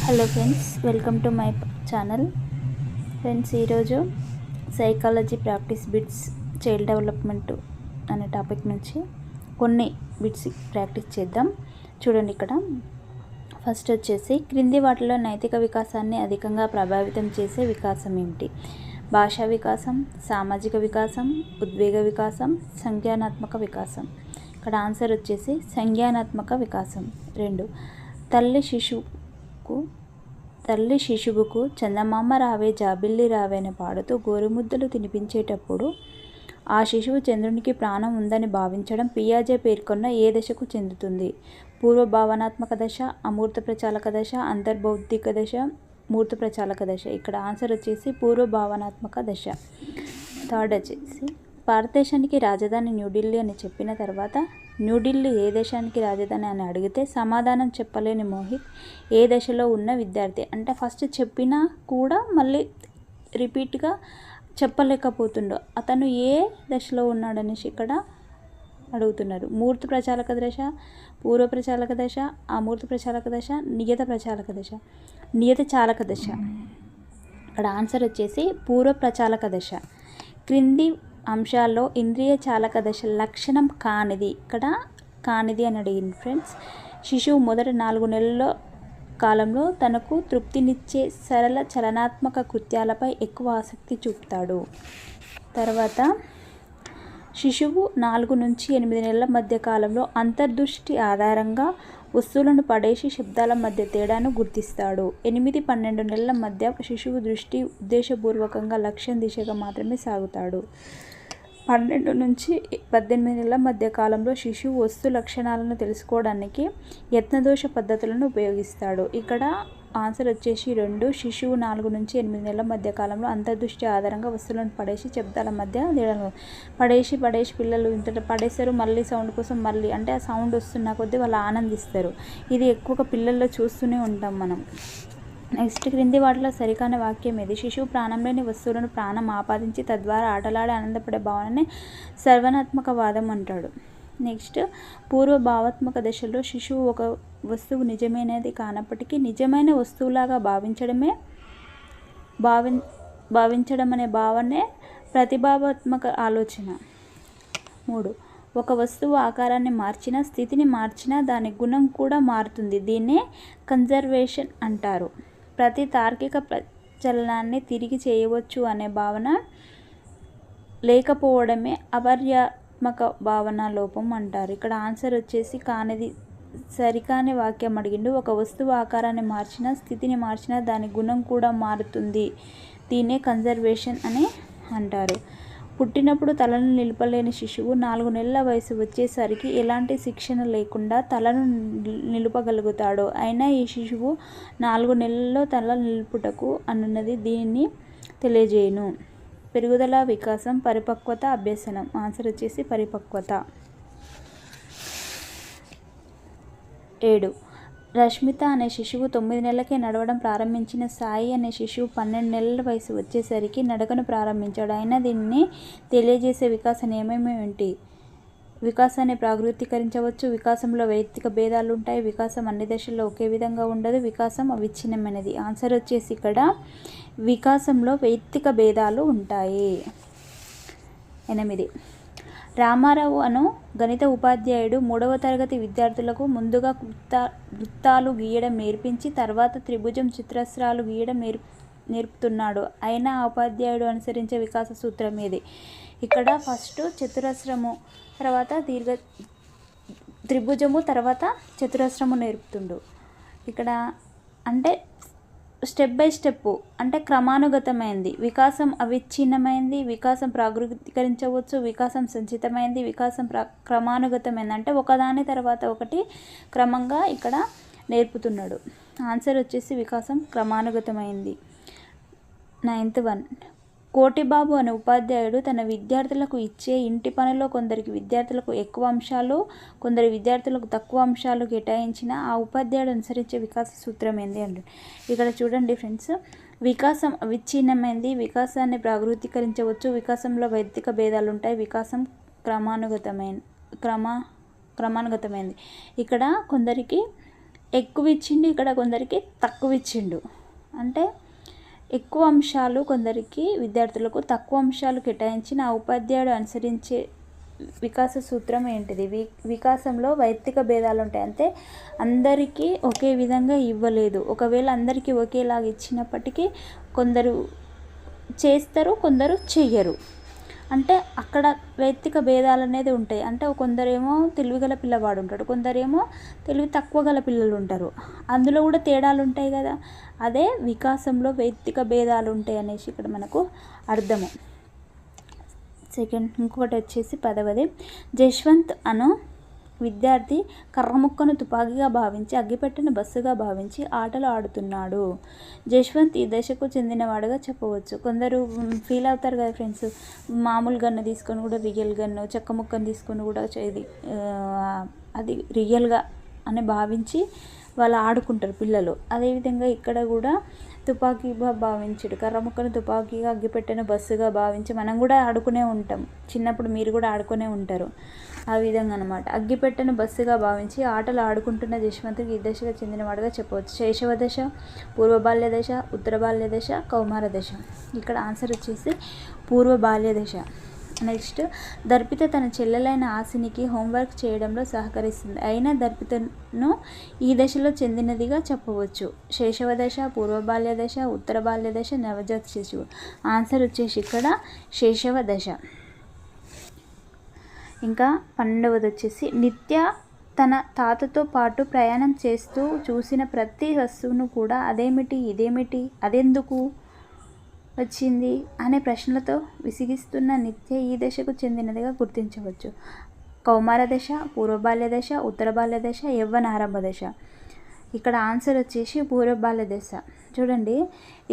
Hello friends, welcome to my channel. Friends, ఈరోజు psychology practice bits child development అనే topic నుంచి కొన్ని bits practice చేద్దాం. చూడండి, ఇక్కడ ఫస్ట్ వచ్చేసి క్రింది వాటిలో నైతిక వికాసాన్ని అధికంగా ప్రభావితం చేసే వికాసం ఏమిటి? భాషా వికాసం, సామాజిక వికాసం, ఉద్వేగ వికాసం, సంజ్ఞానాత్మక వికాసం. ఇక్కడ ఆన్సర్ వచ్చేసి సంజ్ఞానాత్మక వికాసం. 2. తల్లి శిశువుకు చందమామ రావే జాబిల్లి రావే అని పాడుతూ గోరుముద్దలు తినిపించేటప్పుడు ఆ శిశువు చంద్రునికి ప్రాణం ఉందని భావించడం పియాజే పేర్కొన్న ఏ దశకు చెందుతుంది? పూర్వ భావనాత్మక దశ, అమూర్త ప్రచాలక దశ, అంతర్బౌద్ధిక దశ, మూర్త ప్రచాలక దశ. ఇక్కడ ఆన్సర్ వచ్చేసి పూర్వ భావనాత్మక దశ. 3 వచ్చేసి భారతదేశానికి రాజధాని న్యూఢిల్లీ అని చెప్పిన తర్వాత న్యూఢిల్లీ ఏ దేశానికి రాజధాని అని అడిగితే సమాధానం చెప్పలేని మోహిత్ ఏ దశలో ఉన్న విద్యార్థి? అంటే ఫస్ట్ చెప్పినా కూడా మళ్ళీ రిపీట్గా చెప్పలేకపోతుండో అతను ఏ దశలో ఉన్నాడనేసి ఇక్కడ అడుగుతున్నారు. మూర్త ప్రచాలక దశ, పూర్వ ప్రచాలక దశ, అమూర్త ప్రచాలక దశ, నియత ప్రచాలక దశ, నియత చాలక దశ. ఇక్కడ ఆన్సర్ వచ్చేసి పూర్వ ప్రచాలక దశ. క్రింది అంశాల్లో ఇంద్రియ చాలక దశ లక్షణం కానిది? ఇక్కడ కానిది అని అడిగింది ఫ్రెండ్స్. శిశువు మొదటి 4 నెలల కాలంలో తనకు తృప్తినిచ్చే సరళ చలనాత్మక కృత్యాలపై ఎక్కువ ఆసక్తి చూపుతాడు. తర్వాత శిశువు 4 నుంచి 8 నెలల మధ్య కాలంలో అంతర్దృష్టి ఆధారంగా వస్తువులను పడేసి శబ్దాల మధ్య తేడాను గుర్తిస్తాడు. 8-12 నెలల మధ్య శిశువు దృష్టి ఉద్దేశపూర్వకంగా లక్ష్యం దిశగా మాత్రమే సాగుతాడు. 12 నుంచి 18 నెలల మధ్య కాలంలో శిశువు వస్తు లక్షణాలను తెలుసుకోవడానికి యత్నదోష పద్ధతులను ఉపయోగిస్తాడు. ఇక్కడ ఆన్సర్ వచ్చేసి 2. శిశువు 4 నుంచి 8 నెలల మధ్య కాలంలో అంతర్దృష్టి ఆధారంగా వస్తువులను పడేసి శబ్దాల మధ్య తేడాను పడేసి పిల్లలు ఇంత పడేస్తారు, మళ్ళీ సౌండ్ కోసం మళ్ళీ అంటే ఆ సౌండ్ వస్తున్న కొద్దీ వాళ్ళు ఆనందిస్తారు. ఇది ఎక్కువగా పిల్లల్లో చూస్తూనే ఉంటాం మనం. నెక్స్ట్, క్రింది వాటిలో సరికాని వాక్యం ఏది? శిశువు ప్రాణం లేని వస్తువులను ప్రాణం ఆపాదించి తద్వారా ఆటలాడి ఆనందపడే భావననే సర్వనాత్మక వాదం అంటాడు. నెక్స్ట్, పూర్వ భావాత్మక దశలో శిశువు ఒక వస్తువు నిజమైనది కానప్పటికీ నిజమైన వస్తువులాగా భావించడం అనే భావనే ప్రతిభావాత్మక ఆలోచన. 3. ఒక వస్తువు ఆకారాన్ని మార్చినా, స్థితిని మార్చినా దాని గుణం కూడా మారుతుంది. దీన్నే కన్జర్వేషన్ అంటారు. ప్రతి తార్కిక ప్రచలనాన్ని తిరిగి చేయవచ్చు అనే భావన లేకపోవడమే అపర్యాత్మక భావన లోపం అంటారు. ఇక్కడ ఆన్సర్ వచ్చేసి కానిది. సరికాని వాక్యం అడిగిండు. ఒక వస్తువు ఆకారాన్ని మార్చినా, స్థితిని మార్చినా దాని గుణం కూడా మారుతుంది. దీన్నే కన్జర్వేషన్ అని అంటారు. పుట్టినప్పుడు తలను నిలపలేని శిశువు 4 నెలల వయసు వచ్చేసరికి ఎలాంటి శిక్షణ లేకుండా తలను నిలుపగలుగుతాడు. అయినా ఈ శిశువు 4 నెలల్లో తల నిలుపుటకు అనున్నది దీనిని తెలియజేయును. పెరుగుదల, వికాసం, పరిపక్వత, అభ్యసనం. ఆన్సర్ వచ్చేసి పరిపక్వత. 7. రష్మిత అనే శిశువు 9 నెలలకే నడవడం ప్రారంభించిన సాయి అనే శిశువు 12 నెలల వయసు వచ్చేసరికి నడకను ప్రారంభించాడు. అయినా దీన్ని తెలియజేసే వికాస నియమం ఏమిటి? వికాసాన్ని ప్రాగృతీకరించవచ్చు. వికాసంలో వైయక్తిక భేదాలు ఉంటాయి. వికాసం అన్ని దశల్లో ఒకే విధంగా ఉండదు. వికాసం అవిచ్ఛిన్నమైనది. ఆన్సర్ వచ్చేసి ఇక్కడ వికాసంలో వైయక్తిక భేదాలు ఉంటాయి. 8. రామారావు అను గణిత ఉపాధ్యాయుడు 3వ తరగతి విద్యార్థులకు ముందుగా వృత్తాలు గీయడం నేర్పించి తర్వాత త్రిభుజం, చతురస్రాలు గీయడం నేర్పుతున్నాడు. అయినా ఆ ఉపాధ్యాయుడు అనుసరించే వికాస సూత్రం ఏది? ఇక్కడ ఫస్ట్ చతురస్రము, తర్వాత త్రిభుజము, తర్వాత చతురస్రము నేర్పుతుండు. ఇక్కడ అంటే స్టెప్ బై స్టెప్ అంటే క్రమానుగతమైంది. వికాసం అవిచ్ఛిన్నమైంది, వికాసం ప్రాగృతీకరించవచ్చు, వికాసం సంచితమైంది, వికాసం క్రమానుగతమైంది. అంటే ఒకదాని తర్వాత ఒకటి క్రమంగా ఇక్కడ నేర్పుతున్నాడు. ఆన్సర్ వచ్చేసి వికాసం క్రమానుగతమైంది. 9th కోటిబాబు అనే ఉపాధ్యాయుడు తన విద్యార్థులకు ఇచ్చే ఇంటి పనిలో కొందరికి విద్యార్థులకు ఎక్కువ అంశాలు, కొందరి విద్యార్థులకు తక్కువ అంశాలు కేటాయించిన ఆ ఉపాధ్యాయుడు అనుసరించే వికాస సూత్రం ఏంది అంటే ఇక్కడ చూడండి ఫ్రెండ్స్, వికాసం అవిచ్ఛిన్నమైంది, వికాసాన్ని ప్రాగృతీకరించవచ్చు, వికాసంలో వైయక్తిక భేదాలు ఉంటాయి, వికాసం క్రమానుగతమైంది. ఇక్కడ కొందరికి ఎక్కువ ఇచ్చిండు, ఇక్కడ కొందరికి తక్కువ ఇచ్చిండు. అంటే ఎక్కువ అంశాలు కొందరికి విద్యార్థులకు, తక్కువ అంశాలు కేటాయించిన ఆ ఉపాధ్యాయుడు అనుసరించే వికాస సూత్రం ఏంటిది? వికాసంలో వైయక్తిక భేదాలు ఉంటాయి. అంటే అందరికీ ఒకే విధంగా ఇవ్వలేదు. ఒకవేళ అందరికీ ఒకేలాగా ఇచ్చినప్పటికీ కొందరు చేస్తారు, కొందరు చెయ్యరు. అంటే అక్కడ వైయక్తిక భేదాలు అనేది ఉంటాయి. అంటే కొందరేమో తెలివిగల పిల్లవాడు ఉంటాడు, కొందరేమో తెలివి తక్కువ గల పిల్లలు ఉంటారు. అందులో కూడా తేడాలు ఉంటాయి కదా. అదే వికాసంలో వైయక్తిక భేదాలు ఉంటాయి అనేసి ఇక్కడ మనకు అర్థము. ఇంకొకటి వచ్చేసి 10వది, జశ్వంత్ అను విద్యార్థి కర్రముక్కను తుపాకీగా భావించి అగ్గిపెట్టెను బస్సుగా భావించి ఆటలు ఆడుతున్నాడు. జశ్వంత్ ఈ దశకు చెందినవాడుగా చెప్పవచ్చు. కొందరు ఫీల్ అవుతారు కదా ఫ్రెండ్స్, మామూలు గన్ను తీసుకొని కూడా రియల్ గన్ను, చెక్క ముక్కను తీసుకొని కూడా అది రియల్గా అని భావించి వాళ్ళు ఆడుకుంటారు పిల్లలు. అదేవిధంగా ఇక్కడ కూడా తుపాకీగా భావించుడు, కర్ర ముక్కను తుపాకీగా అగ్గిపెట్టెను బస్సుగా భావించి మనం కూడా ఆడుకునే ఉంటాం. చిన్నప్పుడు మీరు కూడా ఆడుకునే ఉంటారు. ఆ విధంగా అనమాట. అగ్గిపెట్టెను బస్సుగా భావించి ఆటలు ఆడుకుంటున్న జశ్వంతుడికి ఈ దశగా చెందినవాడుగా చెప్పవచ్చు. శైశవ దశ, పూర్వ బాల్య దశ, ఉత్తర బాల్య దశ, కౌమార దశ. ఇక్కడ ఆన్సర్ వచ్చేసి పూర్వ బాల్య దశ. నెక్స్ట్, దర్పిత తన చెల్లెలైన ఆసినికి హోంవర్క్ చేయడంలో సహకరిస్తుంది. అయినా దర్పితను ఈ దశలో చెందినదిగా చెప్పవచ్చు. శైశవ దశ, పూర్వ బాల్య దశ, ఉత్తర బాల్య దశ, నవజాత శిశువు. ఆన్సర్ వచ్చేసి ఇక్కడ శైశవ దశ. ఇంకా 12వది వచ్చేసి, నిత్య తన తాతతో పాటు ప్రయాణం చేస్తూ చూసిన ప్రతి వస్తువును కూడా అదేమిటి, ఇదేమిటి, అదెందుకు వచ్చింది అనే ప్రశ్నలతో విసిగిస్తున్న నిత్య ఈ దశకు చెందినదిగా గుర్తించవచ్చు. కౌమార దశ, పూర్వ బాల్య దశ, ఉత్తర బాల్య దశ, యవ్వనారంభ దశ. ఇక్కడ ఆన్సర్ వచ్చేసి పూర్వ బాల్య దశ. చూడండి,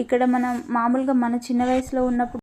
ఇక్కడ మనం మామూలుగా మన చిన్న వయసులో ఉన్నప్పుడు